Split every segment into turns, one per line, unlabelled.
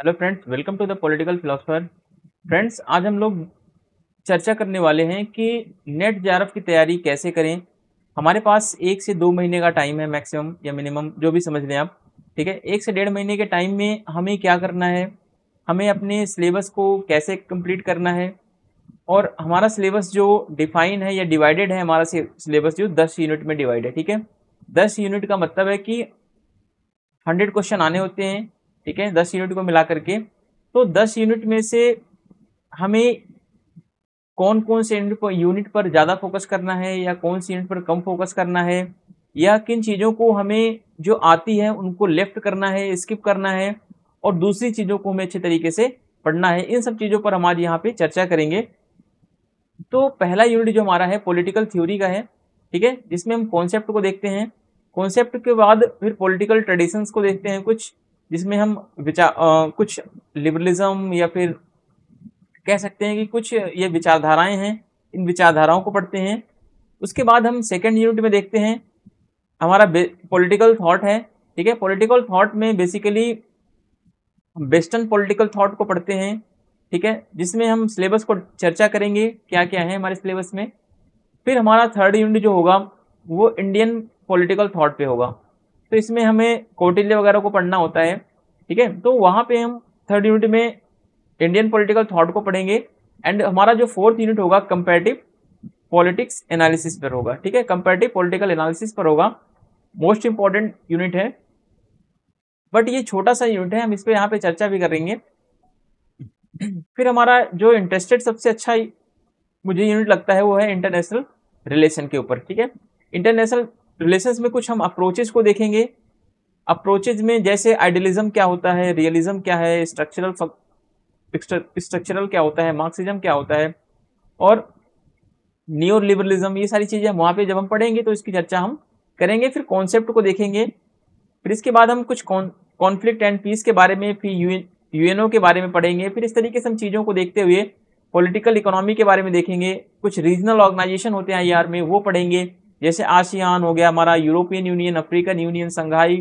Hello friends, welcome to the political philosopher. Friends, आज हम लोग चर्चा करने वाले हैं कि नेट जेआरएफ की तैयारी कैसे करें। हमारे पास 1 से 2 महीने का टाइम है, मैक्सिमम या मिनिमम जो भी समझ लें आप। ठीक है, 1 से 1.5 महीने के टाइम में हमें क्या करना है, हमें अपने सिलेबस को कैसे कंप्लीट करना है। और हमारा सिलेबस जो डिफाइन है या डिवाइडेड है, हमारा सिलेबस जो 10 यूनिट में डिवाइड है। ठीक है, 10 यूनिट का मतलब है कि 100 क्वेश्चन आने होते हैं। ठीक है, 10 यूनिट को मिला करके। तो 10 यूनिट में से हमें कौन कौन से यूनिट पर ज़्यादा फोकस करना है या कौन सी यूनिट पर कम फोकस करना है, या किन चीज़ों को हमें जो आती है उनको लेफ्ट करना है, स्किप करना है, और दूसरी चीज़ों को हमें अच्छे तरीके से पढ़ना है, इन सब चीज़ों पर हम आज यहाँ पे चर्चा करेंगे। तो पहला यूनिट जो हमारा है पॉलिटिकल थ्योरी का है। ठीक है, जिसमें हम कॉन्सेप्ट को देखते हैं। कॉन्सेप्ट के बाद फिर पॉलिटिकल ट्रेडिशंस को देखते हैं कुछ, जिसमें हम कुछ लिबरलिज्म या फिर कह सकते हैं कि कुछ ये विचारधाराएं हैं, इन विचारधाराओं को पढ़ते हैं। उसके बाद हम सेकेंड यूनिट में देखते हैं हमारा पॉलिटिकल थॉट है। ठीक है, पॉलिटिकल थॉट में बेसिकली वेस्टर्न पॉलिटिकल थॉट को पढ़ते हैं। ठीक है, जिसमें हम सिलेबस को चर्चा करेंगे क्या क्या है हमारे सिलेबस में। फिर हमारा थर्ड यूनिट जो होगा वो इंडियन पॉलिटिकल थॉट पे होगा। तो इसमें हमें कौटिल्य वगैरह को पढ़ना होता है। ठीक है, तो वहाँ पे हम थर्ड यूनिट में इंडियन पॉलिटिकल थॉट को पढ़ेंगे। एंड हमारा जो फोर्थ यूनिट होगा कंपैरेटिव पॉलिटिक्स एनालिसिस पर होगा। ठीक है, कंपैरेटिव पॉलिटिकल एनालिसिस पर होगा। मोस्ट इंपॉर्टेंट यूनिट है, बट ये छोटा सा यूनिट है, हम इस पे यहाँ पे चर्चा भी करेंगे। फिर हमारा जो इंटरेस्टेड सबसे अच्छा मुझे यूनिट लगता है वो है इंटरनेशनल रिलेशन के ऊपर। ठीक है, इंटरनेशनल रिलेशंस में कुछ हम अप्रोचेस को देखेंगे। अप्रोचेज में जैसे आइडियलिज्म क्या होता है, रियलिज्म क्या है, स्ट्रक्चरल क्या होता है, मार्क्सिज्म क्या होता है, और नियो लिबरलिज्म, ये सारी चीजें वहां पे जब हम पढ़ेंगे तो इसकी चर्चा हम करेंगे। फिर कॉन्सेप्ट को देखेंगे। फिर इसके बाद हम कुछ कॉन्फ्लिक्ट एंड पीस के बारे में, फिर यूएनओ के बारे में पढ़ेंगे। फिर इस तरीके से हम चीज़ों को देखते हुए पॉलिटिकल इकोनॉमी के बारे में देखेंगे। कुछ रीजनल ऑर्गेनाइजेशन होते हैं आईआर में, वो पढ़ेंगे, जैसे आसियान हो गया हमारा, यूरोपियन यूनियन, अफ्रीकन यूनियन, संघाई,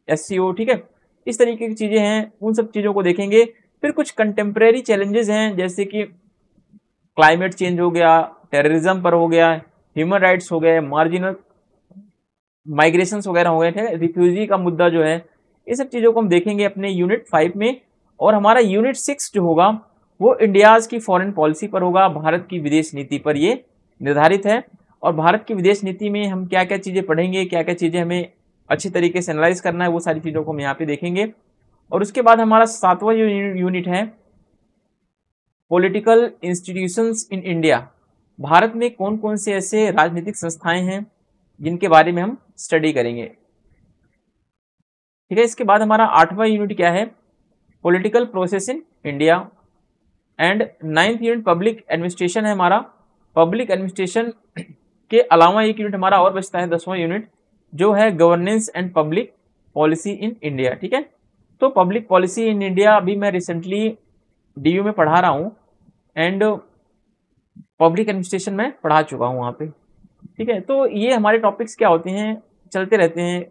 एससीओ। ठीक है, इस तरीके की चीज़ें हैं, उन सब चीज़ों को देखेंगे। फिर कुछ कंटेम्प्रेरी चैलेंजेस हैं, जैसे कि क्लाइमेट चेंज हो गया, टेररिज्म पर हो गया, ह्यूमन राइट्स हो गए, मार्जिनल माइग्रेशंस वगैरह हो गए थे, रिफ्यूजी का मुद्दा जो है, ये सब चीज़ों को हम देखेंगे अपने यूनिट 5 में। और हमारा यूनिट 6 जो होगा वो इंडियाज़ की फॉरेन पॉलिसी पर होगा, भारत की विदेश नीति पर ये निर्धारित है। और भारत की विदेश नीति में हम क्या क्या चीज़ें पढ़ेंगे, क्या क्या चीज़ें हमें अच्छे तरीके से एनालाइज करना है, वो सारी चीज़ों को हम यहाँ पे देखेंगे। और उसके बाद हमारा 7वां यूनिट है political institutions in India. Bharat में कौन कौन से ऐसे राजनीतिक संस्थाएं हैं जिनके बारे में हम स्टडी करेंगे। ठीक है, इसके बाद हमारा 8वां यूनिट क्या है, political process in India. And 9th unit public administration है हमारा। पब्लिक एडमिनिस्ट्रेशन के अलावा एक यूनिट हमारा और बचता है, 10वां यूनिट, जो है governance and public policy in India. ठीक है, तो पब्लिक पॉलिसी इन इंडिया अभी मैं रिसेंटली डीयू में पढ़ा रहा हूँ, एंड पब्लिक एडमिनिस्ट्रेशन में पढ़ा चुका हूँ वहाँ पे। ठीक है, तो ये हमारे टॉपिक्स क्या होते हैं, चलते रहते हैं,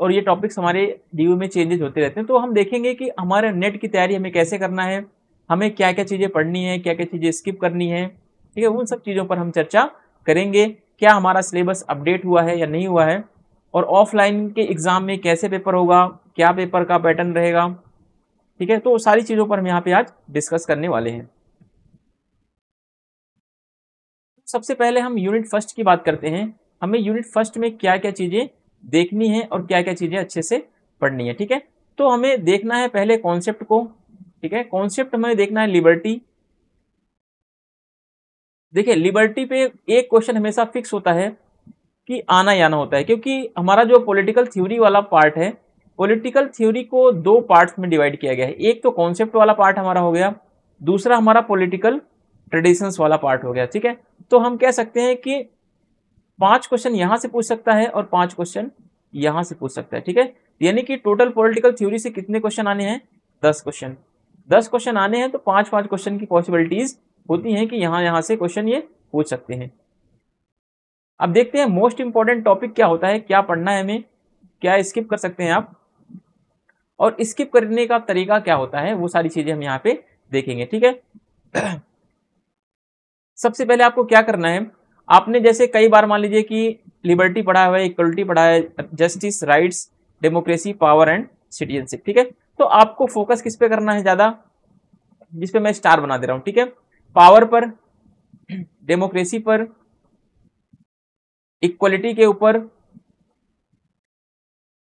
और ये टॉपिक्स हमारे डीयू में चेंजेस होते रहते हैं। तो हम देखेंगे कि हमारे नेट की तैयारी हमें कैसे करना है, हमें क्या क्या चीज़ें पढ़नी है, क्या क्या चीज़ें स्किप करनी है। ठीक है, उन सब चीज़ों पर हम चर्चा करेंगे। क्या हमारा सिलेबस अपडेट हुआ है या नहीं हुआ है, और ऑफलाइन के एग्ज़ाम में कैसे पेपर होगा, क्या पेपर का पैटर्न रहेगा। ठीक है, तो सारी चीज़ों पर हम यहाँ पे आज डिस्कस करने वाले हैं। सबसे पहले हम यूनिट फर्स्ट की बात करते हैं। हमें यूनिट फर्स्ट में क्या क्या चीज़ें देखनी है और क्या क्या चीज़ें अच्छे से पढ़नी है। ठीक है, तो हमें देखना है पहले कॉन्सेप्ट को। ठीक है, कॉन्सेप्ट हमें देखना है लिबर्टी। देखिए, लिबर्टी पे एक क्वेश्चन हमेशा फिक्स होता है कि आना ही आना होता है, क्योंकि हमारा जो पॉलिटिकल थ्योरी वाला पार्ट है, पॉलिटिकल थ्योरी को 2 पार्ट्स में डिवाइड किया गया है। एक तो कॉन्सेप्ट वाला पार्ट हमारा हो गया, दूसरा हमारा पॉलिटिकल ट्रेडिशंस वाला पार्ट हो गया। ठीक है, तो हम कह सकते हैं कि 5 क्वेश्चन यहां से पूछ सकता है और 5 क्वेश्चन यहां से पूछ सकता है। ठीक है, यानी कि टोटल पॉलिटिकल थ्योरी से कितने क्वेश्चन आने हैं, 10 क्वेश्चन। 10 क्वेश्चन आने हैं, तो 5-5 क्वेश्चन की पॉसिबिलिटीज होती हैं कि यहां से क्वेश्चन ये पूछ सकते हैं। अब देखते हैं मोस्ट इंपॉर्टेंट टॉपिक क्या होता है, क्या पढ़ना है हमें, क्या स्किप कर सकते हैं आप। और स्किप करने का तरीका क्या होता है, वो सारी चीजें हम यहाँ पे देखेंगे। ठीक है। सबसे पहले आपको क्या करना है, आपने जैसे कई बार मान लीजिए कि लिबर्टी पढ़ा हुआ है, इक्वलिटी पढ़ा है, justice, rights, democracy, power and citizenship. ठीक है, तो आपको फोकस किस पे करना है ज्यादा, जिसपे मैं स्टार बना दे रहा हूं। ठीक है, पावर पर, डेमोक्रेसी पर, इक्वलिटी के ऊपर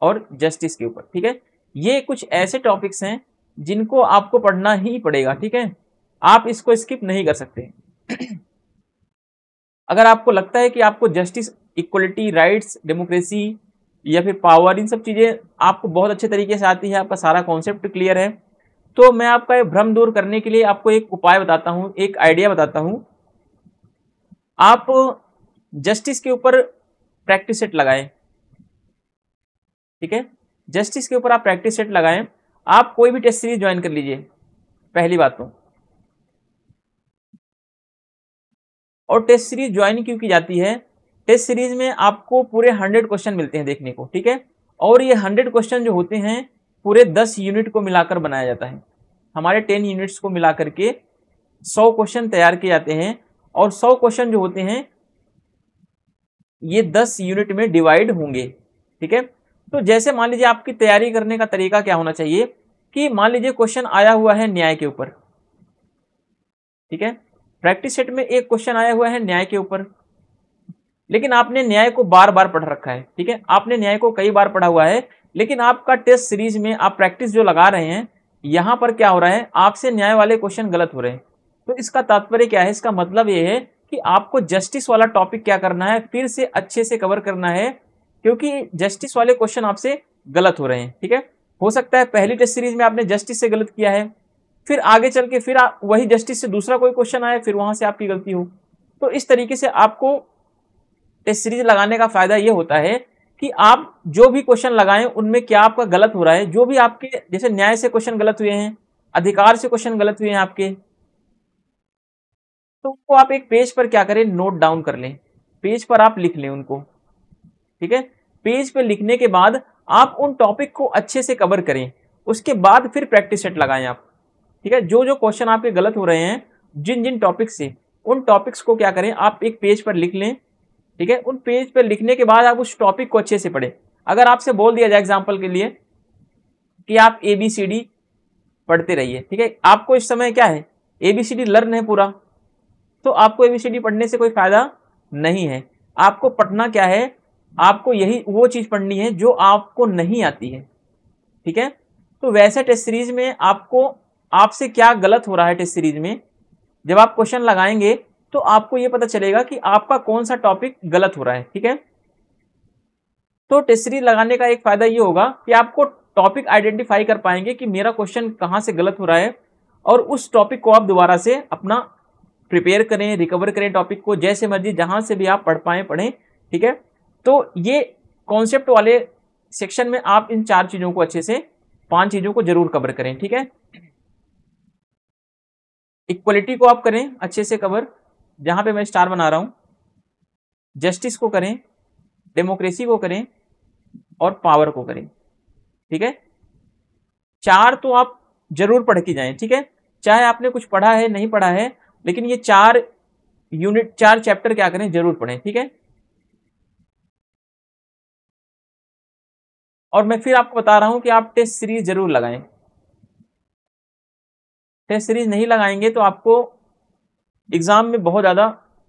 और जस्टिस के ऊपर। ठीक है, ये कुछ ऐसे टॉपिक्स हैं जिनको आपको पढ़ना ही पड़ेगा। ठीक है, आप इसको स्किप नहीं कर सकते। अगर आपको लगता है कि आपको जस्टिस, इक्वलिटी, राइट्स, डेमोक्रेसी या फिर पावर, इन सब चीजें आपको बहुत अच्छे तरीके से आती है, आपका सारा कॉन्सेप्ट क्लियर है, तो मैं आपका ये भ्रम दूर करने के लिए आपको एक उपाय बताता हूं, एक आइडिया बताता हूं। आप जस्टिस के ऊपर प्रैक्टिस सेट लगाएं। ठीक है, जस्टिस के ऊपर आप प्रैक्टिस सेट लगाएं। आप कोई भी टेस्ट सीरीज ज्वाइन कर लीजिए, पहली बात तो। और टेस्ट सीरीज ज्वाइन क्यों की जाती है, टेस्ट सीरीज में आपको पूरे 100 क्वेश्चन मिलते हैं देखने को। ठीक है, और ये 100 क्वेश्चन जो होते हैं पूरे 10 यूनिट को मिलाकर बनाया जाता है। हमारे 10 यूनिट्स को मिलाकर के 100 क्वेश्चन तैयार किए जाते हैं, और 100 क्वेश्चन जो होते हैं ये 10 यूनिट में डिवाइड होंगे। ठीक है, तो जैसे मान लीजिए आपकी तैयारी करने का तरीका क्या होना चाहिए कि मान लीजिए क्वेश्चन आया हुआ है न्याय के ऊपर। ठीक है, प्रैक्टिस सेट में एक क्वेश्चन आया हुआ है न्याय के ऊपर, लेकिन आपने न्याय को बार बार पढ़ रखा है। ठीक है, आपने न्याय को कई बार पढ़ा हुआ है, लेकिन आपका टेस्ट सीरीज में आप प्रैक्टिस जो लगा रहे हैं, यहां पर क्या हो रहा है, आपसे न्याय वाले क्वेश्चन गलत हो रहे हैं। तो इसका तात्पर्य क्या है, इसका मतलब ये है कि आपको जस्टिस वाला टॉपिक क्या करना है, फिर से अच्छे से कवर करना है, क्योंकि जस्टिस वाले क्वेश्चन आपसे गलत हो रहे हैं। ठीक है, हो सकता है पहली टेस्ट सीरीज में आपने जस्टिस से गलत किया है, फिर आगे चल के फिर वही जस्टिस से दूसरा कोई क्वेश्चन आए, फिर वहां से आपकी गलती हो। तो इस तरीके से आपको टेस्ट सीरीज लगाने का फायदा ये होता है कि आप जो भी क्वेश्चन लगाएं उनमें क्या आपका गलत हो रहा है, जो भी आपके जैसे न्याय से क्वेश्चन गलत हुए हैं, अधिकार से क्वेश्चन गलत हुए हैं आपके, तो उनको आप एक पेज पर क्या करें, नोट डाउन कर लें, पेज पर आप लिख लें उनको। ठीक है, पेज पे लिखने के बाद आप उन टॉपिक को अच्छे से कवर करें, उसके बाद फिर प्रैक्टिस सेट लगाएं आप। ठीक है, जो जो क्वेश्चन आपके गलत हो रहे हैं, जिन जिन टॉपिक से, उन टॉपिक्स को क्या करें, आप एक पेज पर लिख लें। ठीक है, उन पेज पर लिखने के बाद आप उस टॉपिक को अच्छे से पढ़ें। अगर आपसे बोल दिया जाए एग्जाम्पल के लिए कि आप ABCD पढ़ते रहिए, ठीक है, आपको इस समय क्या है, ABCD लर्न है पूरा, तो आपको ABCD पढ़ने से कोई फायदा नहीं है। आपको पढ़ना क्या है, आपको यही वो चीज पढ़नी है जो आपको नहीं आती है। ठीक है, तो वैसे टेस्ट सीरीज में आपको आपसे क्या गलत हो रहा है, टेस्ट सीरीज में जब आप क्वेश्चन लगाएंगे तो आपको यह पता चलेगा कि आपका कौन सा टॉपिक गलत हो रहा है। ठीक है, तो टेस्ट सीरीज लगाने का एक फायदा ये होगा कि आपको टॉपिक आइडेंटिफाई कर पाएंगे कि मेरा क्वेश्चन कहां से गलत हो रहा है, और उस टॉपिक को आप दोबारा से अपना प्रिपेयर करें, रिकवर करें टॉपिक को, जैसे मर्जी जहां से भी आप पढ़ पाए पढ़ें। ठीक है, तो ये कॉन्सेप्ट वाले सेक्शन में आप इन 4 चीजों को अच्छे से, 5 चीजों को जरूर कवर करें। ठीक है, इक्वलिटी को आप करें अच्छे से कवर, जहां पे मैं स्टार बना रहा हूं, जस्टिस को करें, डेमोक्रेसी को करें और पावर को करें। ठीक है, 4 तो आप जरूर पढ़ के जाएं। ठीक है, चाहे आपने कुछ पढ़ा है नहीं पढ़ा है, लेकिन ये 4 यूनिट, 4 चैप्टर क्या करें, जरूर पढ़ें। ठीक है, और मैं फिर आपको बता रहा हूं कि आप टेस्ट सीरीज जरूर लगाएं। टेस्ट सीरीज नहीं लगाएंगे तो आपको एग्जाम में बहुत ज्यादा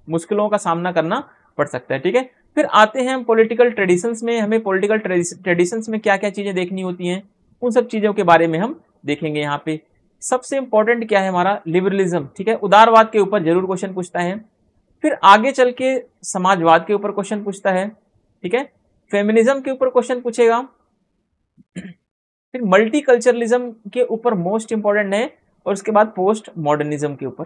मुश्किलों का सामना करना पड़ सकता है। ठीक है, फिर आते हैं हम पॉलिटिकल ट्रेडिशंस में। हमें पॉलिटिकल ट्रेडिशंस में क्या क्या चीजें देखनी होती हैं, उन सब चीजों के बारे में हम देखेंगे। यहाँ पे सबसे इंपॉर्टेंट क्या है, हमारा लिबरलिज्म। ठीक है, उदारवाद के ऊपर जरूर क्वेश्चन पूछता है, फिर आगे चल के समाजवाद के ऊपर क्वेश्चन पूछता है। ठीक है, फेमिनिज्म के ऊपर क्वेश्चन पूछेगा, फिर मल्टीकल्चरलिज्म के ऊपर मोस्ट इंपॉर्टेंट है, और उसके बाद पोस्ट मॉडर्निज्म के ऊपर।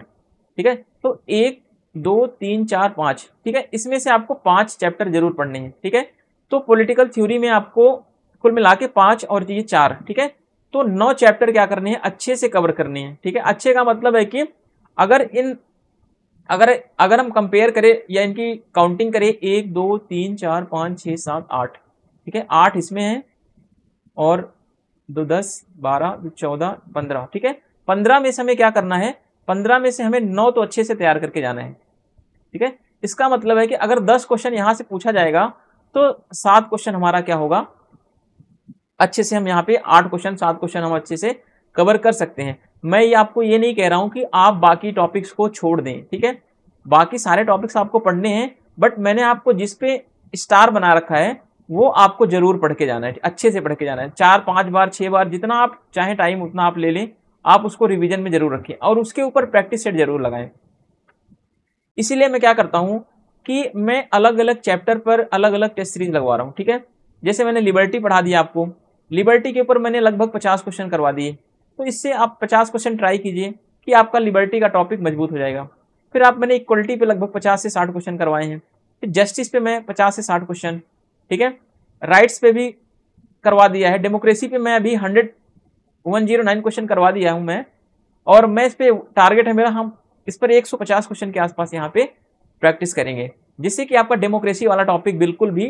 ठीक है, तो 1 2 3 4 5, ठीक है, इसमें से आपको 5 चैप्टर जरूर पढ़ने हैं। ठीक है, तो पॉलिटिकल थ्योरी में आपको कुल मिला के 5 और ये 4, ठीक है, तो 9 चैप्टर क्या करने हैं, अच्छे से कवर करने हैं। ठीक है, अच्छे का मतलब है कि अगर हम कंपेयर करें या इनकी काउंटिंग करें, 1 2 3 4 5 6 7 8, ठीक है, 8 इसमें है और 2 10 12 2 14 15, ठीक है। 15 में से हमें क्या करना है, 15 में से हमें 9 तो अच्छे से तैयार करके जाना है, ठीक है। इसका मतलब है कि अगर 10 क्वेश्चन यहाँ से पूछा जाएगा तो 7 क्वेश्चन हमारा क्या होगा, अच्छे से हम यहाँ पे 8 क्वेश्चन 7 क्वेश्चन हम अच्छे से कवर कर सकते हैं। मैं ये आपको ये नहीं कह रहा हूँ कि आप बाकी टॉपिक्स को छोड़ दें, ठीक है, बाकी सारे टॉपिक्स आपको पढ़ने हैं, बट मैंने आपको जिस पे स्टार बना रखा है वो आपको जरूर पढ़ के जाना है, अच्छे से पढ़ के जाना है। 4 5 बार 6 बार जितना आप चाहे टाइम उतना आप ले लें, आप उसको रिवीजन में जरूर रखें और उसके ऊपर प्रैक्टिस सेट जरूर लगाएं। इसीलिए मैं क्या करता हूं कि मैं अलग अलग चैप्टर पर अलग अलग टेस्ट सीरीज लगवा रहा हूं, ठीक है। जैसे मैंने लिबर्टी पढ़ा दिया आपको, लिबर्टी के ऊपर मैंने लगभग 50 क्वेश्चन करवा दिए, तो इससे आप 50 क्वेश्चन ट्राई कीजिए कि आपका लिबर्टी का टॉपिक मजबूत हो जाएगा। फिर आप मैंने इक्वलिटी पे लगभग 50 से 60 क्वेश्चन करवाए हैं, फिर जस्टिस पे मैं 50 से 60 क्वेश्चन, ठीक है, राइट्स पे भी करवा दिया है, डेमोक्रेसी पे मैं अभी 109 क्वेश्चन करवा दिया हूं मैं, और मैं इस पे टारगेट है मेरा, हम इस पर 150 क्वेश्चन के आसपास यहाँ पे प्रैक्टिस करेंगे, जिससे कि आपका डेमोक्रेसी वाला टॉपिक बिल्कुल भी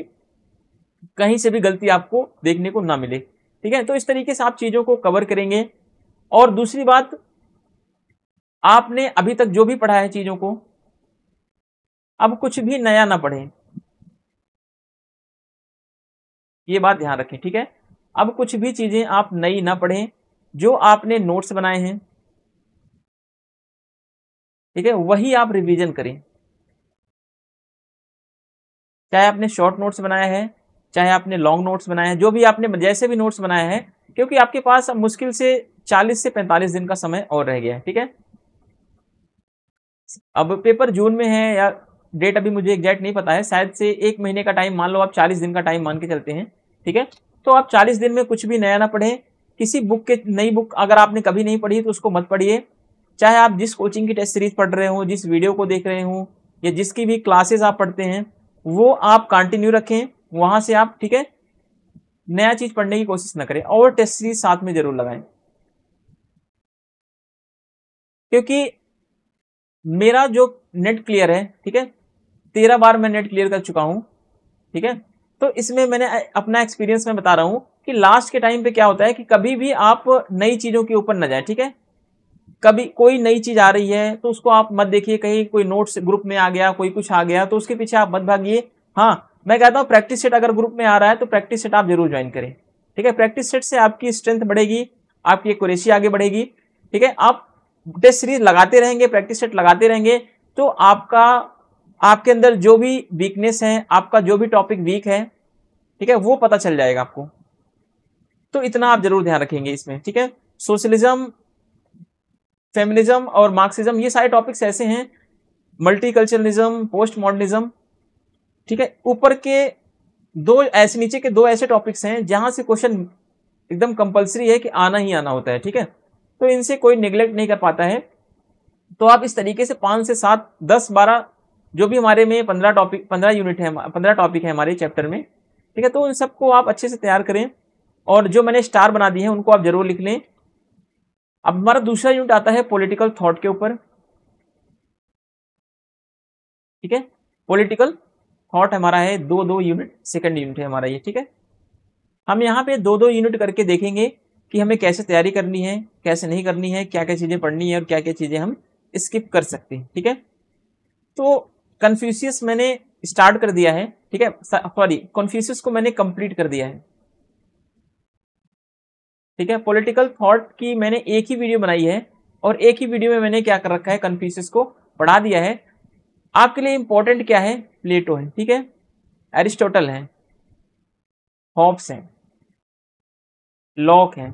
कहीं से भी गलती आपको देखने को ना मिले, ठीक है। तो इस तरीके से आप चीजों को कवर करेंगे। और दूसरी बात, आपने अभी तक जो भी पढ़ा है चीजों को, अब कुछ भी नया ना पढ़ें, ये बात ध्यान रखें, ठीक है। अब कुछ भी चीजें आप नई ना पढ़ें, जो आपने नोट्स बनाए हैं, ठीक है, वही आप रिवीजन करें। चाहे आपने शॉर्ट नोट्स बनाया है, चाहे आपने लॉन्ग नोट्स बनाए हैं, जो भी आपने जैसे भी नोट्स बनाया है, क्योंकि आपके पास अब मुश्किल से 40 से 45 दिन का समय और रह गया है, ठीक है। अब पेपर जून में है या डेट अभी मुझे एग्जैक्ट नहीं पता है, शायद से 1 महीने का टाइम मान लो, आप 40 दिन का टाइम मान के चलते हैं, ठीक है। तो आप 40 दिन में कुछ भी नया ना पढ़ें, किसी बुक के नई बुक अगर आपने कभी नहीं पढ़ी तो उसको मत पढ़िए। चाहे आप जिस कोचिंग की टेस्ट सीरीज पढ़ रहे हो, जिस वीडियो को देख रहे हो, या जिसकी भी क्लासेस आप पढ़ते हैं, वो आप कंटिन्यू रखें वहां से आप, ठीक है, नया चीज पढ़ने की कोशिश ना करें, और टेस्ट सीरीज साथ में जरूर लगाएं। क्योंकि मेरा जो नेट क्लियर है, ठीक है, 13 बार मैं नेट क्लियर कर चुका हूं, ठीक है। तो इसमें मैंने अपना एक्सपीरियंस में बता रहा हूं कि लास्ट के टाइम पे क्या होता है कि कभी भी आप नई चीजों के ऊपर न जाए, ठीक है। कभी कोई नई चीज आ रही है तो उसको आप मत देखिए, कहीं कोई नोट्स ग्रुप में आ गया, कोई कुछ आ गया तो उसके पीछे आप मत भागिए। हाँ, मैं कहता हूँ प्रैक्टिस सेट अगर ग्रुप में आ रहा है तो प्रैक्टिस सेट आप जरूर ज्वाइन करें, ठीक है। प्रैक्टिस सेट से आपकी स्ट्रेंथ बढ़ेगी, आपकी एक्यूरेसी आगे बढ़ेगी, ठीक है। आप टेस्ट सीरीज लगाते रहेंगे, प्रैक्टिस सेट लगाते रहेंगे, तो आपके अंदर जो भी वीकनेस है, आपका जो भी टॉपिक वीक है, ठीक है, वो पता चल जाएगा आपको। तो इतना आप जरूर ध्यान रखेंगे इसमें, ठीक है। सोशलिज्म, फेमिनिज्म और मार्क्सिज्म, ये सारे टॉपिक्स ऐसे हैं, मल्टीकल्चरलिज्म, पोस्ट मॉडर्निज्म, ठीक है, ऊपर के दो ऐसे, नीचे के दो ऐसे टॉपिक्स हैं जहां से क्वेश्चन एकदम कंपलसरी है कि आना ही आना होता है, ठीक है। तो इनसे कोई निगलेक्ट नहीं कर पाता है। तो आप इस तरीके से 5 से 7 10 12 जो भी हमारे में 15 यूनिट है, 15 टॉपिक है हमारे चैप्टर में, ठीक है, तो उन सबको आप अच्छे से तैयार करें, और जो मैंने स्टार बना दिए हैं उनको आप जरूर लिख लें। अब हमारा दूसरा यूनिट आता है पॉलिटिकल थॉट के ऊपर, ठीक है। पॉलिटिकल थॉट हमारा है 2 यूनिट, सेकंड यूनिट है हमारा ये, ठीक है। हम यहाँ पे 2 यूनिट करके देखेंगे कि हमें कैसे तैयारी करनी है, कैसे नहीं करनी है, क्या क्या चीजें पढ़नी है और क्या क्या चीजें हम स्किप कर सकते हैं, ठीक है। तो कन्फ्यूशियस मैंने स्टार्ट कर दिया है, ठीक है, सॉरी, कन्फ्यूशियस को मैंने कंप्लीट कर दिया है, ठीक है। पॉलिटिकल थॉट की मैंने एक ही वीडियो बनाई है, और एक ही वीडियो में मैंने क्या कर रखा है, कन्फ्यूशियस को पढ़ा दिया है। आपके लिए इंपॉर्टेंट क्या है, प्लेटो है, ठीक है, एरिस्टोटल है, हॉब्स है, लॉक है,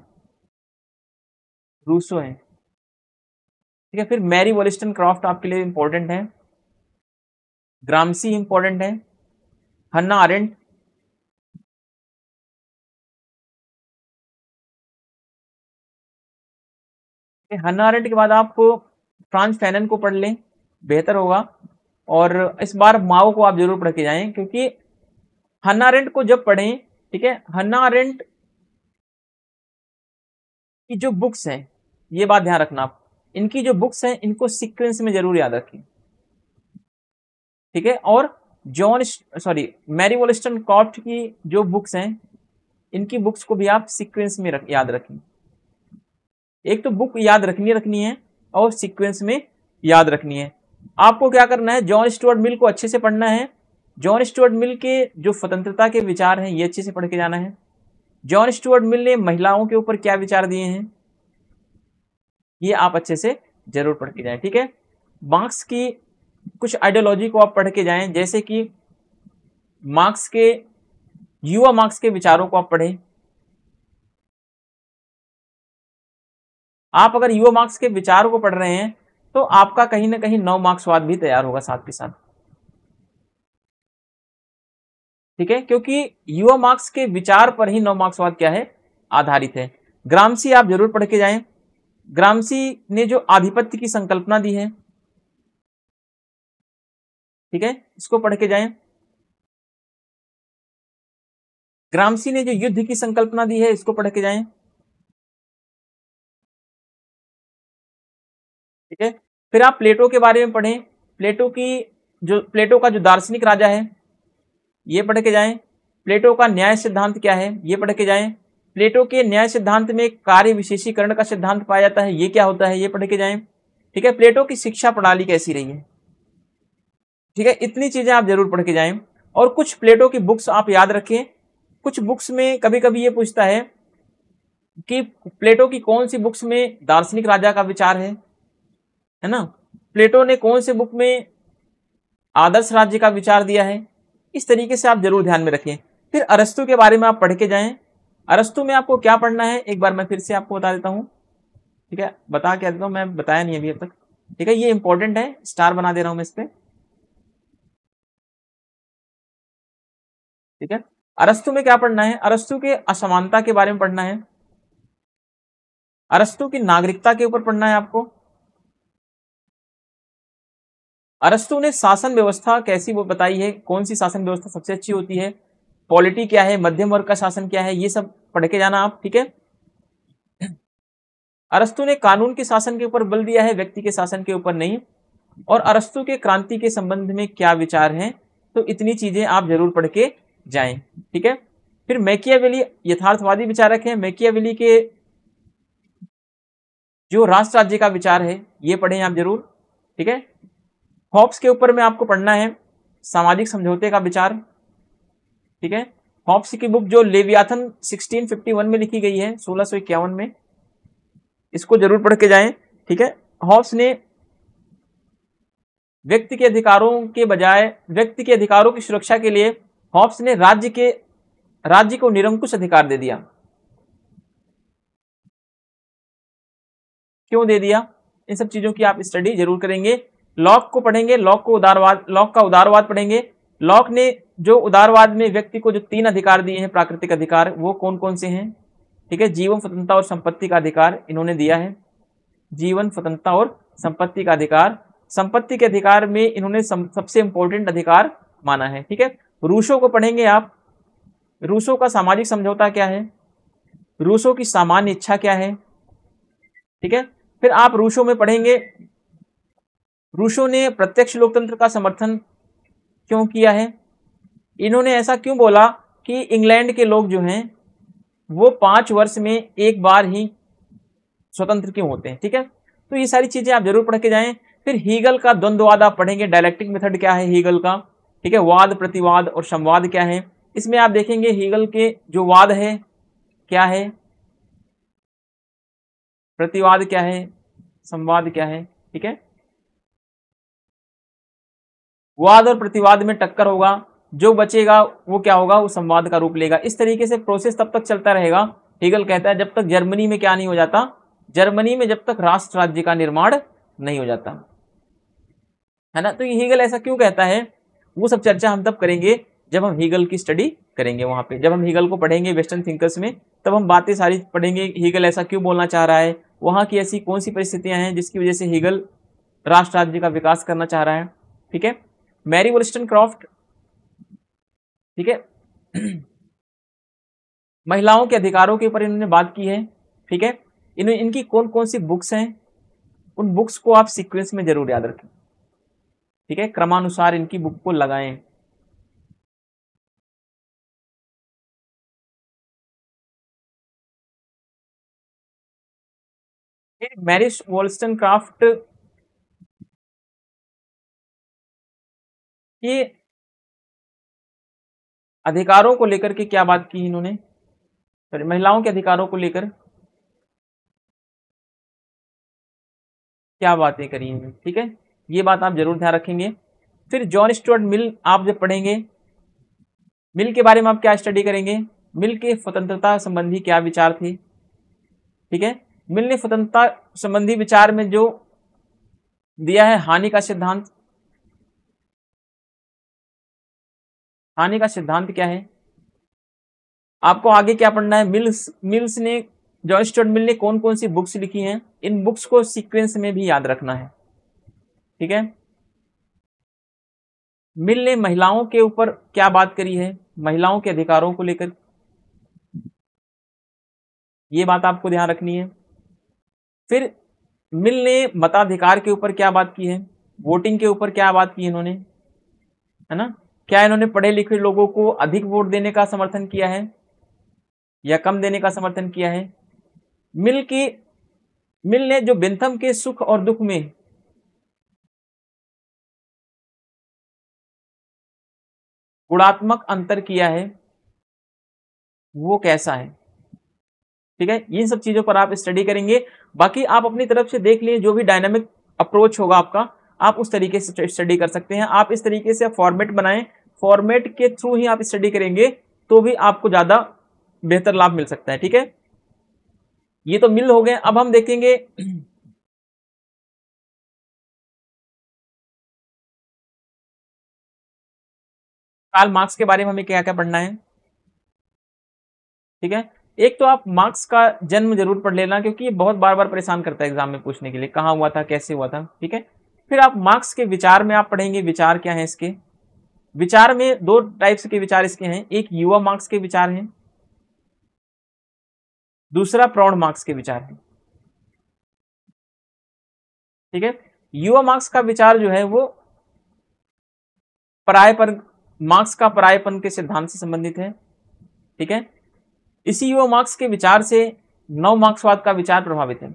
रूसो है, ठीक है। फिर मैरी वॉलस्टनक्रॉफ्ट आपके लिए इंपॉर्टेंट है, ग्रामसी इंपॉर्टेंट है, हन्ना अरेंट, हन्ना अरेंट के बाद आप फ्रांस फैनन को पढ़ लें, बेहतर होगा। और इस बार माओ को आप जरूर पढ़ के जाएं, क्योंकि हन्ना अरेंट को जब पढ़ें, ठीक है, हन्ना अरेंट की जो बुक्स हैं, ये बात ध्यान रखना आप, इनकी जो बुक्स हैं इनको सीक्वेंस में जरूर याद रखें, ठीक है। और जॉन सॉरी मैरी वॉलस्टनक्रॉफ्ट की जो बुक्स हैं इनकी बुक्स को भी आप सीक्वेंस में याद रखें। एक तो बुक याद रखनी है और सीक्वेंस में याद रखनी है। आपको क्या करना है, जॉन स्टुअर्ट मिल को अच्छे से पढ़ना है। जॉन स्टुअर्ट मिल के जो स्वतंत्रता के विचार हैं ये अच्छे से पढ़ के जाना है। जॉन स्टुअर्ट मिल ने महिलाओं के ऊपर क्या विचार दिए हैं ये आप अच्छे से जरूर पढ़ के जाएं, ठीक है। मार्क्स की कुछ आइडियोलॉजी को आप पढ़ के जाएं, जैसे कि मार्क्स के युवा मार्क्स के विचारों को आप पढ़ें। आप अगर युवा मार्क्स के विचारों को पढ़ रहे हैं तो आपका कहीं ना कहीं 9 मार्क्सवाद भी तैयार होगा साथ के साथ, ठीक है, क्योंकि युवा मार्क्स के विचार पर ही 9 मार्क्सवाद क्या है, आधारित है। ग्रामसी आप जरूर पढ़ के जाएं। ग्रामसी ने जो आधिपत्य की संकल्पना दी है, ठीक है, इसको पढ़ के जाएं। ग्रामसी ने जो युद्ध की संकल्पना दी है इसको पढ़ के जाएं, ठीक है। फिर आप प्लेटो के बारे में पढ़ें। प्लेटो का जो दार्शनिक राजा है ये पढ़ के जाएं। प्लेटो का न्याय सिद्धांत क्या है ये पढ़ के जाएं। प्लेटो के न्याय सिद्धांत में कार्य विशेषीकरण का सिद्धांत पाया जाता है, ये क्या होता है ये पढ़ के जाएं, ठीक है। प्लेटो की शिक्षा प्रणाली कैसी रही है, ठीक है, इतनी चीजें आप जरूर पढ़ के जाएं। और कुछ प्लेटो की बुक्स आप याद रखें। कुछ बुक्स में कभी कभी ये पूछता है कि प्लेटो की कौन सी बुक्स में दार्शनिक राजा का विचार है ना, प्लेटो ने कौन से बुक में आदर्श राज्य का विचार दिया है, इस तरीके से आप जरूर ध्यान में रखें। फिर अरस्तु के बारे में आप पढ़ के जाएं। अरस्तु में आपको क्या पढ़ना है एक बार मैं फिर से आपको बता देता हूं, ठीक है, बता क्या देता हूं, मैं बताया नहीं अभी अब तक, ठीक है, ये इंपॉर्टेंट है, स्टार बना दे रहा हूं मैं इस पे, ठीक है। अरस्तु में क्या पढ़ना है, अरस्तु के असमानता के बारे में पढ़ना है। अरस्तु की नागरिकता के ऊपर पढ़ना है आपको। अरस्तु ने शासन व्यवस्था कैसी वो बताई है, कौन सी शासन व्यवस्था सबसे अच्छी होती है, पॉलिटी क्या है, मध्यम वर्ग का शासन क्या है, ये सब पढ़ के जाना आप, ठीक है। अरस्तु ने कानून के शासन के ऊपर बल दिया है, व्यक्ति के शासन के ऊपर नहीं। और अरस्तु के क्रांति के संबंध में क्या विचार हैं, तो इतनी चीजें आप जरूर पढ़ के जाएं, ठीक है। फिर मैकियावेली यथार्थवादी विचारक है। मैकियावेली के जो राष्ट्र राज्य का विचार है ये पढ़ें आप जरूर, ठीक है। हॉब्स के ऊपर में आपको पढ़ना है सामाजिक समझौते का विचार, ठीक है। हॉब्स की बुक जो लेवियाथन 1651 में लिखी गई है, 1651 में, इसको जरूर पढ़ के जाएं, ठीक है। हॉब्स ने व्यक्ति के अधिकारों के बजाय व्यक्ति के अधिकारों की सुरक्षा के लिए हॉब्स ने राज्य को निरंकुश अधिकार दे दिया। क्यों दे दिया, इन सब चीजों की आप स्टडी जरूर करेंगे। लॉक को पढ़ेंगे, लॉक का उदारवाद पढ़ेंगे। लॉक ने जो उदारवाद में व्यक्ति को जो 3 अधिकार दिए हैं, प्राकृतिक अधिकार, वो कौन कौन से हैं, ठीक है। जीवन, स्वतंत्रता और संपत्ति का अधिकार इन्होंने दिया है। जीवन, स्वतंत्रता और संपत्ति का अधिकार। संपत्ति के अधिकार में इन्होंने सबसे इंपॉर्टेंट अधिकार माना है, ठीक है। रूसो को पढ़ेंगे आप। रूसो का सामाजिक समझौता क्या है, रूसो की सामान्य इच्छा क्या है, ठीक है। फिर आप रूसो में पढ़ेंगे रूसो ने प्रत्यक्ष लोकतंत्र का समर्थन क्यों किया है। इन्होंने ऐसा क्यों बोला कि इंग्लैंड के लोग जो हैं वो 5 वर्ष में एक बार ही स्वतंत्र क्यों होते हैं, ठीक है। तो ये सारी चीजें आप जरूर पढ़ के जाएं। फिर हीगल का द्वंद्ववाद आप पढ़ेंगे, डायलेक्टिक मेथड क्या है हीगल का, ठीक है। वाद, प्रतिवाद और संवाद क्या है, इसमें आप देखेंगे हीगल के जो वाद है क्या है, प्रतिवाद क्या है, संवाद क्या है, ठीक है। वाद और प्रतिवाद में टक्कर होगा, जो बचेगा वो क्या होगा, वो संवाद का रूप लेगा। इस तरीके से प्रोसेस तब तक चलता रहेगा, हीगल कहता है, जब तक जर्मनी में क्या नहीं हो जाता, जर्मनी में जब तक राष्ट्र राज्य का निर्माण नहीं हो जाता, है ना। तो ये हीगल ऐसा क्यों कहता है, वो सब चर्चा हम तब करेंगे जब हम हीगल की स्टडी करेंगे। वहां पे जब हम हीगल को पढ़ेंगे वेस्टर्न थिंकर्स में, तब हम बातें सारी पढ़ेंगे, हीगल ऐसा क्यों बोलना चाह रहा है, वहां की ऐसी कौन सी परिस्थितियां हैं जिसकी वजह से हीगल राष्ट्र राज्य का विकास करना चाह रहा है, ठीक है। मैरी वोल्स्टनक्रॉफ्ट, ठीक है, महिलाओं के अधिकारों के ऊपर इन्होंने बात की है, ठीक है। इनकी कौन कौन सी बुक्स हैं, उन बुक्स को आप सीक्वेंस में जरूर याद रखें, ठीक है, क्रमानुसार इनकी बुक को लगाएं। फिर मैरी वोllस्टनक्राफ्ट के अधिकारों को लेकर के क्या बात की इन्होंने, सॉरी महिलाओं के अधिकारों को लेकर क्या बातें करी हैं, ठीक है, ये बात आप जरूर ध्यान रखेंगे। फिर जॉन स्टुअर्ट मिल आप जब पढ़ेंगे, मिल के बारे में आप क्या स्टडी करेंगे, मिल के स्वतंत्रता संबंधी क्या विचार थे, ठीक है। मिल ने स्वतंत्रता संबंधी विचार में जो दिया है हानि का सिद्धांत, हानि का सिद्धांत क्या है, आपको आगे क्या पढ़ना है, मिल्स ने, जॉन स्टुअर्ट मिल ने कौन कौन सी बुक्स लिखी हैं, इन बुक्स को सीक्वेंस में भी याद रखना है, ठीक है। मिल ने महिलाओं के ऊपर क्या बात करी है, महिलाओं के अधिकारों को लेकर, ये बात आपको ध्यान रखनी है। फिर मिल ने मताधिकार के ऊपर क्या बात की है, वोटिंग के ऊपर क्या बात की इन्होंने, है ना, क्या इन्होंने पढ़े लिखे लोगों को अधिक वोट देने का समर्थन किया है या कम देने का समर्थन किया है। मिल की मिल ने जो बेंथम के सुख और दुख में गुणात्मक अंतर किया है वो कैसा है, ठीक है, इन सब चीजों पर आप स्टडी करेंगे। बाकी आप अपनी तरफ से देख लिए, जो भी डायनामिक अप्रोच होगा आपका, आप उस तरीके से स्टडी कर सकते हैं। आप इस तरीके से फॉर्मेट बनाएं, फॉर्मेट के थ्रू ही आप स्टडी करेंगे तो भी आपको ज्यादा बेहतर लाभ मिल सकता है, ठीक है। ये तो मिल हो गए, अब हम देखेंगे कार्ल मार्क्स के बारे में हमें क्या क्या पढ़ना है, ठीक है। एक तो आप मार्क्स का जन्म जरूर पढ़ लेना, क्योंकि ये बहुत बार बार परेशान करता है एग्जाम में पूछने के लिए, कहाँ हुआ था, कैसे हुआ था, ठीक है। फिर आप मार्क्स के विचार में आप पढ़ेंगे, विचार क्या है इसके, विचार में दो टाइप्स के विचार इसके हैं, एक युवा मार्क्स के विचार हैं, दूसरा प्रौढ़ मार्क्स के विचार हैं, ठीक है। युवा मार्क्स का विचार जो है वो परायपन, मार्क्स का परायपन के सिद्धांत से संबंधित है, ठीक है। इसी युवा मार्क्स के विचार से नव मार्क्सवाद का विचार प्रभावित है,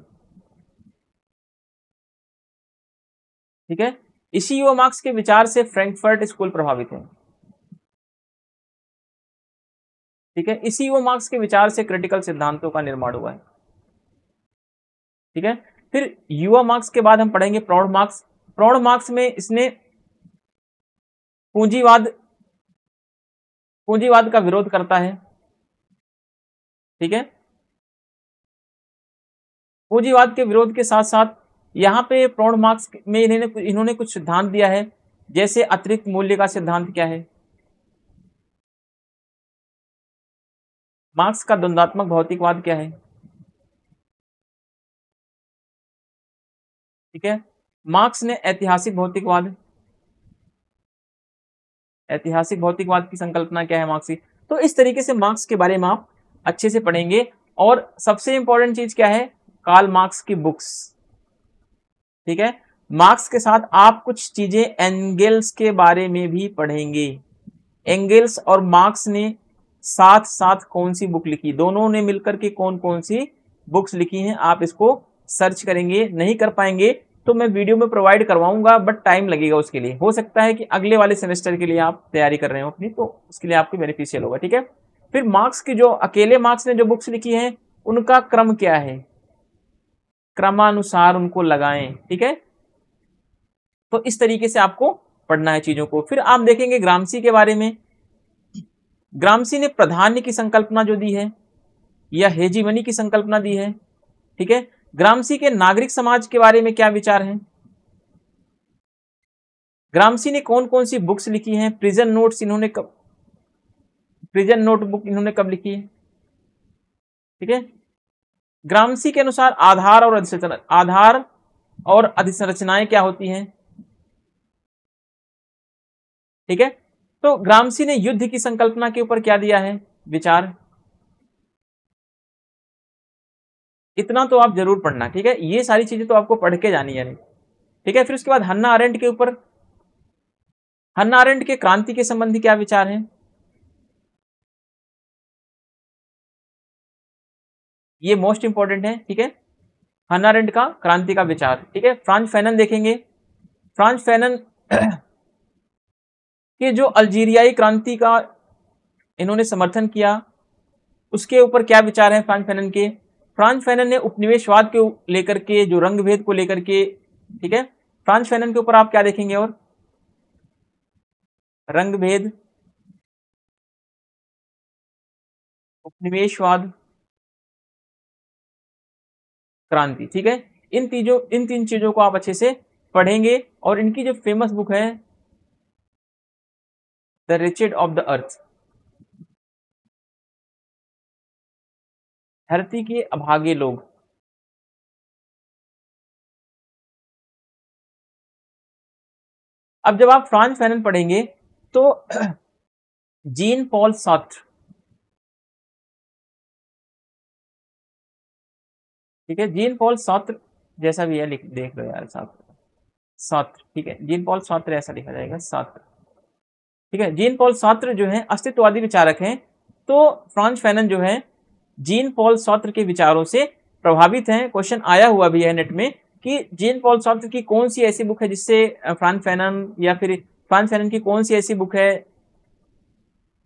ठीक है। इसी युवा मार्क्स के विचार से फ्रैंकफर्ट स्कूल प्रभावित है, ठीक है। इसी युवा मार्क्स के विचार से क्रिटिकल सिद्धांतों का निर्माण हुआ है, ठीक है। फिर युवा मार्क्स के बाद हम पढ़ेंगे प्रौढ़ मार्क्स। प्रौढ़ मार्क्स में इसने पूंजीवाद पूंजीवाद का विरोध करता है, ठीक है। पूंजीवाद के विरोध के साथ साथ यहाँ पे प्रौढ़ मार्क्स में इन्होंने कुछ सिद्धांत दिया है, जैसे अतिरिक्त मूल्य का सिद्धांत क्या है, मार्क्स का द्वंद्वात्मक भौतिकवाद क्या है, ठीक है। मार्क्स ने ऐतिहासिक भौतिकवाद की संकल्पना क्या है मार्क्स की। तो इस तरीके से मार्क्स के बारे में आप अच्छे से पढ़ेंगे। और सबसे इंपॉर्टेंट चीज क्या है, कार्ल मार्क्स की बुक्स, ठीक है। मार्क्स के साथ आप कुछ चीजें एंगेल्स के बारे में भी पढ़ेंगे। एंगेल्स और मार्क्स ने साथ साथ कौन सी बुक लिखी, दोनों ने मिलकर के कौन कौन सी बुक्स लिखी हैं, आप इसको सर्च करेंगे। नहीं कर पाएंगे तो मैं वीडियो में प्रोवाइड करवाऊंगा, बट टाइम लगेगा उसके लिए। हो सकता है कि अगले वाले सेमेस्टर के लिए आप तैयारी कर रहे हो अपनी, तो उसके लिए आपको बेनिफिशियल होगा, ठीक है। फिर मार्क्स की जो अकेले मार्क्स ने जो बुक्स लिखी हैं उनका क्रम क्या है, क्रमानुसार उनको लगाएं, ठीक है। तो इस तरीके से आपको पढ़ना है चीजों को। फिर आप देखेंगे ग्रामसी के बारे में। ग्रामसी ने प्राधान्य की संकल्पना जो दी है या हेजीमनी की संकल्पना दी है, ठीक है। ग्रामसी के नागरिक समाज के बारे में क्या विचार हैं, ग्रामसी ने कौन कौन सी बुक्स लिखी हैं, प्रिजन नोटबुक इन्होंने कब लिखी है, ठीक है। ग्रामसी के अनुसार आधार और अधिसंरचनाएं क्या होती हैं, ठीक है। तो ग्रामसी ने युद्ध की संकल्पना के ऊपर क्या दिया है विचार, इतना तो आप जरूर पढ़ना, ठीक है। ये सारी चीजें तो आपको पढ़ के जानी है, ठीक है। फिर उसके बाद हन्ना अरेंट के ऊपर, हन्ना अरेंट के क्रांति के संबंधी क्या विचार हैं, ये मोस्ट इंपॉर्टेंट है, ठीक है। हन्ना अरेंट का क्रांति का विचार, ठीक है। फ्रांज फैनन देखेंगे, फ्रांज फैनन के जो अल्जीरियाई क्रांति का इन्होंने समर्थन किया, उसके ऊपर क्या विचार है फ्रांज फैनन के। फ्रांज फैनन ने उपनिवेशवाद के लेकर के, जो रंग भेद को लेकर के, ठीक है, फ्रांज फैनन के ऊपर आप क्या देखेंगे, और रंग भेद, उपनिवेशवाद, क्रांति, ठीक है। इन तीन चीजों को आप अच्छे से पढ़ेंगे। और इनकी जो फेमस बुक है the Richard of the earth, धरती के अभागे लोग। अब जब आप फ्रांज फैनन पढ़ेंगे तो जीन पॉल सार्त्र, ठीक है, जीन पॉल सार्त्र जैसा भी है देख लो यार, सार्त्र, सार्त्र, ठीक है, जीन पॉल सार्त्र ऐसा लिखा जाएगा, सार्त्र, ठीक है। जीन पॉल सार्त्र जो है अस्तित्ववादी विचारक हैं। तो फ्रांज फैनन जो है जीन पॉल सार्त्र के विचारों से प्रभावित हैं। क्वेश्चन आया हुआ भी है नेट में कि जीन पॉल सार्त्र की कौन सी ऐसी बुक है जिससे फ्रांज फैनन, या फिर फ्रांज फैनन की कौन सी ऐसी बुक है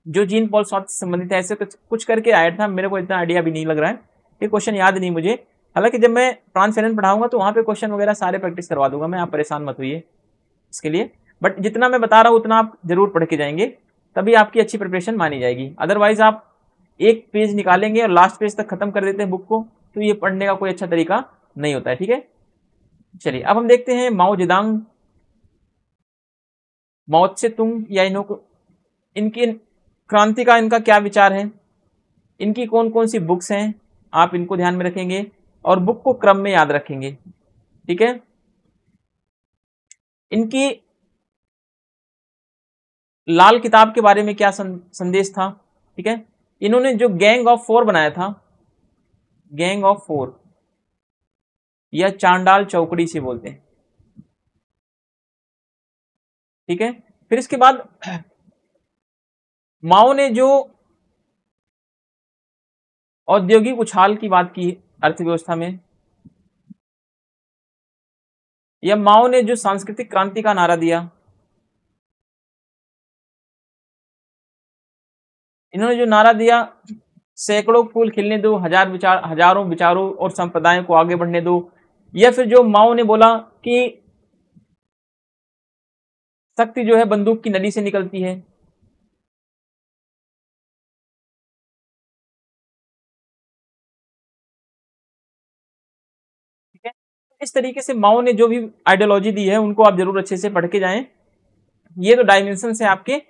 जो जीन पॉल सार्त्र से संबंधित है। ऐसे कुछ करके आया था, मेरे को इतना आइडिया भी नहीं लग रहा है, ये क्वेश्चन याद नहीं मुझे। हालांकि जब मैं फ्रांज फैनन पढ़ाऊंगा तो वहां पे क्वेश्चन वगैरह सारे प्रैक्टिस करवा दूंगा मैं, आप परेशान मत होइए इसके लिए। बट जितना मैं बता रहा हूँ उतना आप जरूर पढ़ के जाएंगे, तभी आपकी अच्छी प्रिपरेशन मानी जाएगी। अदरवाइज आप एक पेज निकालेंगे और लास्ट पेज तक खत्म कर देते हैं बुक को, तो ये पढ़ने का कोई अच्छा तरीका नहीं होता है, ठीक है। चलिए अब हम देखते हैं माओ जेदांग, माओ से तुंग, या इनकी क्रांति का इनका क्या विचार है, इनकी कौन कौन सी बुक्स हैं, आप इनको ध्यान में रखेंगे और बुक को क्रम में याद रखेंगे, ठीक है। इनकी लाल किताब के बारे में क्या संदेश था, ठीक है। इन्होंने जो गैंग ऑफ फोर बनाया था, गैंग ऑफ फोर या चांडाल चौकड़ी से बोलते हैं, ठीक है। फिर इसके बाद माओ ने जो औद्योगिक उछाल की बात की अर्थव्यवस्था में, या माओ ने जो सांस्कृतिक क्रांति का नारा दिया, इन्होंने जो नारा दिया सैकड़ों फूल खिलने दो, हजारों विचारों और संप्रदायों को आगे बढ़ने दो, या फिर जो माओ ने बोला कि शक्ति जो है बंदूक की नली से निकलती है, ठीक है। इस तरीके से माओ ने जो भी आइडियोलॉजी दी है उनको आप जरूर अच्छे से पढ़ के जाएं। ये तो डायमेंशन है आपके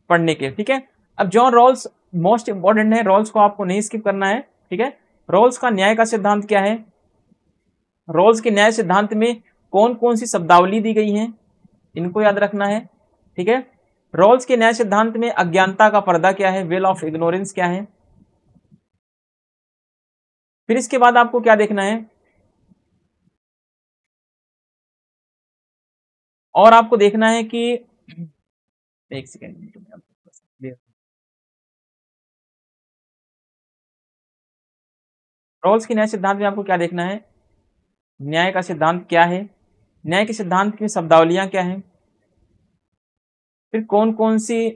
पढ़ने के, ठीक है। अब जॉन रॉल्स मोस्ट इंपॉर्टेंट है, रॉल्स को आपको नहीं स्किप करना है, ठीक है। रॉल्स का न्याय का सिद्धांत क्या है, रॉल्स के न्याय सिद्धांत में कौन कौन सी शब्दावली दी गई है, इनको याद रखना है, ठीक है। रॉल्स के न्याय सिद्धांत में अज्ञानता का पर्दा क्या है, वेल ऑफ इग्नोरेंस क्या है। फिर इसके बाद आपको क्या देखना है, और आपको देखना है कि एक सेकेंड, रॉल्स के न्याय सिद्धांत में आपको क्या देखना है, न्याय का सिद्धांत क्या है, न्याय के सिद्धांत की शब्दावलियां क्या है, फिर कौन कौन सी,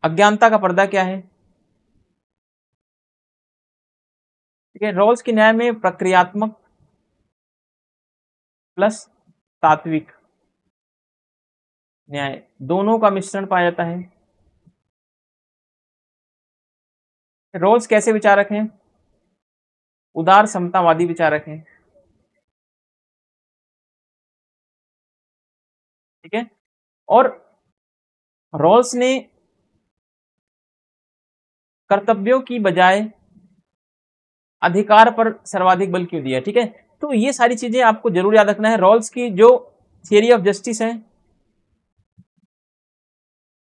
अज्ञानता का पर्दा क्या है, ठीक है। रॉल्स के न्याय में प्रक्रियात्मक प्लस तात्विक न्याय दोनों का मिश्रण पाया जाता है। रॉल्स कैसे विचारक हैं, उदार समतावादी विचारक हैं, ठीक है। और रॉल्स ने कर्तव्यों की बजाय अधिकार पर सर्वाधिक बल क्यों दिया, ठीक है। तो ये सारी चीजें आपको जरूर याद रखना है। रॉल्स की जो थियरी ऑफ जस्टिस है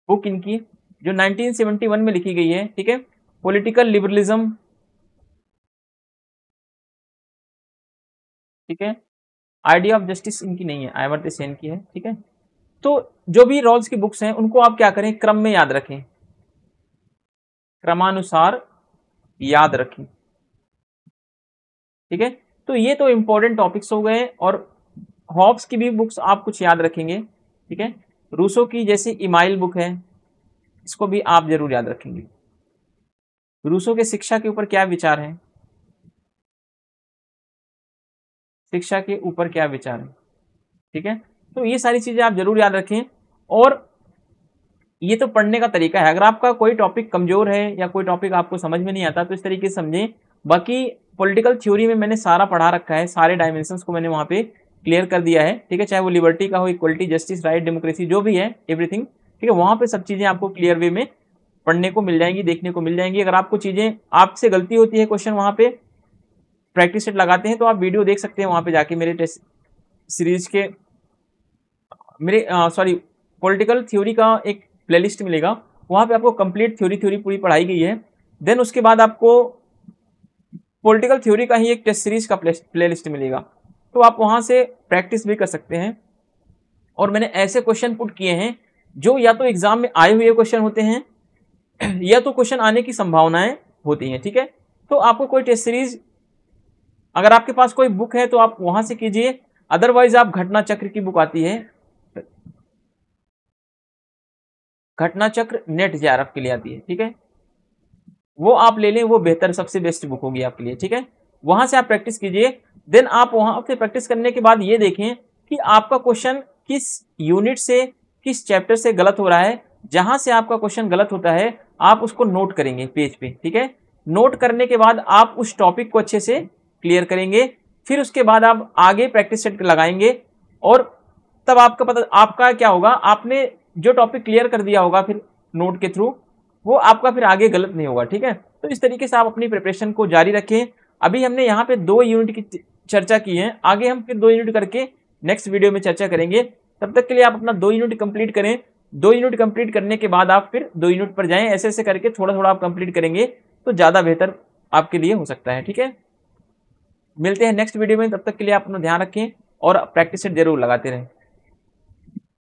बुक इनकी जो 1971 में लिखी गई है, ठीक है, पॉलिटिकल लिबरलिज्म, ठीक है, आइडिया ऑफ जस्टिस इनकी नहीं है, अमर्त्य सेन की है, ठीक है। तो जो भी रॉल्स की बुक्स हैं उनको आप क्या करें, क्रम में याद रखें, क्रमानुसार याद रखें, ठीक है। तो ये तो इम्पोर्टेंट टॉपिक्स हो गए। और हॉब्स की भी बुक्स आप कुछ याद रखेंगे, ठीक है। रूसो की जैसे इमाइल बुक है, इसको भी आप जरूर याद रखेंगे। रूसो के शिक्षा के ऊपर क्या विचार है, शिक्षा के ऊपर क्या विचार है, ठीक है। तो ये सारी चीजें आप जरूर याद रखें। और ये तो पढ़ने का तरीका है। अगर आपका कोई टॉपिक कमजोर है या कोई टॉपिक आपको समझ में नहीं आता तो इस तरीके से समझें। बाकी पॉलिटिकल थ्योरी में मैंने सारा पढ़ा रखा है, सारे डायमेंशंस को मैंने वहाँ पे क्लियर कर दिया है, ठीक है। चाहे वो लिबर्टी का हो, इक्वलिटी, जस्टिस, राइट, डेमोक्रेसी, जो भी है, एवरीथिंग, ठीक है। वहाँ पे सब चीजें आपको क्लियर वे में पढ़ने को मिल जाएंगी, देखने को मिल जाएंगी। अगर आपको चीजें, आपसे गलती होती है क्वेश्चन वहाँ पे प्रैक्टिस सेट लगाते हैं तो आप वीडियो देख सकते हैं वहाँ पे जाके, मेरे टेस्ट सीरीज के, मेरे सॉरी पॉलिटिकल थ्योरी का एक प्लेलिस्ट मिलेगा, वहाँ पे आपको कंप्लीट थ्योरी पूरी पढ़ाई गई है। देन उसके बाद आपको पॉलिटिकल थ्योरी का ही एक टेस्ट सीरीज का प्लेलिस्ट मिलेगा, तो आप वहाँ से प्रैक्टिस भी कर सकते हैं। और मैंने ऐसे क्वेश्चन पुट किए हैं जो या तो एग्जाम में आए हुए क्वेश्चन होते हैं या तो क्वेश्चन आने की संभावनाएं होती हैं, ठीक है। तो आपको कोई टेस्ट सीरीज, अगर आपके पास कोई बुक है तो आप वहां से कीजिए, अदरवाइज आप घटना चक्र की बुक आती है, घटना चक्र नेट जेआरएफ के लिए आती है, ठीक है। वो आप ले लें, वो बेहतर, सबसे बेस्ट बुक होगी आपके लिए, ठीक है। वहां से आप प्रैक्टिस कीजिए। देन आप वहां से प्रैक्टिस करने के बाद ये देखें कि आपका क्वेश्चन किस यूनिट से, किस चैप्टर से गलत हो रहा है। जहां से आपका क्वेश्चन गलत होता है आप उसको नोट करेंगे पेज पे, ठीक है। नोट करने के बाद आप उस टॉपिक को अच्छे से क्लियर करेंगे। फिर उसके बाद आप आगे प्रैक्टिस सेट लगाएंगे और तब आपका पता, आपका क्या होगा, आपने जो टॉपिक क्लियर कर दिया होगा फिर नोट के थ्रू, वो आपका फिर आगे गलत नहीं होगा, ठीक है। तो इस तरीके से आप अपनी प्रिपरेशन को जारी रखें। अभी हमने यहाँ पे 2 यूनिट की चर्चा की है, आगे हम फिर 2 यूनिट करके नेक्स्ट वीडियो में चर्चा करेंगे। तब तक के लिए आप अपना 2 यूनिट कंप्लीट करें। 2 यूनिट कंप्लीट करने के बाद आप फिर 2 यूनिट पर जाएं। ऐसे ऐसे करके थोड़ा थोड़ा आप कंप्लीट करेंगे तो ज़्यादा बेहतर आपके लिए हो सकता है, ठीक है। मिलते हैं नेक्स्ट वीडियो में, तब तक के लिए आप अपना ध्यान रखें और प्रैक्टिस सेट जरूर लगाते रहें।